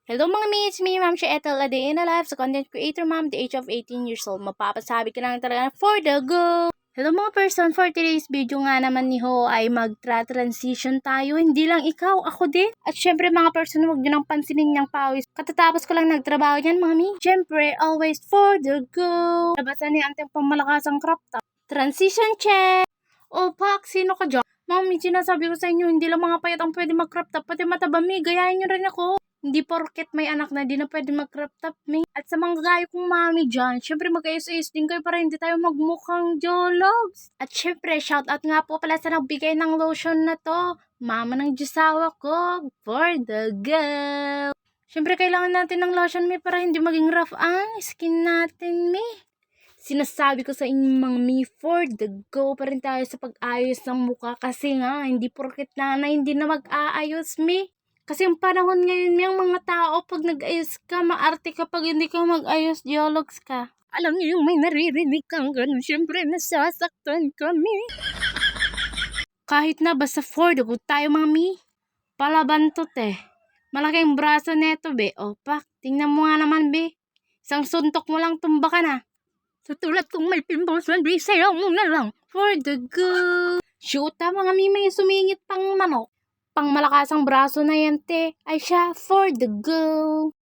Hello mga mates, me ma'am siya Ethel, a day in a life sa content creator ma'am, the age of 18 years old. Mapapasabi ka lang talaga for the go! Hello mga person, for today's video nga naman ni Ho ay magtra-transition tayo. Hindi lang ikaw, ako din. At syempre mga person, huwag nyo nang pansinin niyang pawis. Katatapos ko lang nagtrabaho yan mami. Syempre, always for the go! Labasan niya ang tempong malakasang crop top. Transition check! O pak, sino ka dyan? Mami, sinasabi ko sa inyo, hindi lang mga payat ang pwede mag-crop top, pati mataba mi, gayahin nyo rin ako. Hindi porket may anak na di na pwede mag-crop top, me. At sa mga gayo kong mami dyan, syempre mag-ayos-ayos din kayo para hindi tayo magmukhang jologs. At syempre, shoutout nga po pala sa nagbigay ng lotion na to. Mama ng Diyosawa ko, for the go! Syempre, kailangan natin ng lotion, me, para hindi maging rough ang skin natin, me. Sinasabi ko sa inyo mga me, for the go pa rin tayo sa pag-ayos ng mukha kasi nga, hindi porket nanay, hindi na mag-aayos, me. Kasi yung panahon ngayon, yung mga tao, pag nag-ayos ka, maarte ka, pag hindi ka mag-ayos, dialogues ka. Alam niyo yung may naririnig kang ganun, syempre nasasaktan kami. Kahit na basta for the good tayo, mami. Palaban to, te. Malaking braso neto, be. O, pak, tingnan mo nga naman, be. Isang suntok mo lang, tumba ka na. Tutulad kung may pimples, be, sayaw mo na lang. For the good. Shoot, mga mi, may sumingit pang manok. Pang malakasang braso na yan, te, ay siya for the go.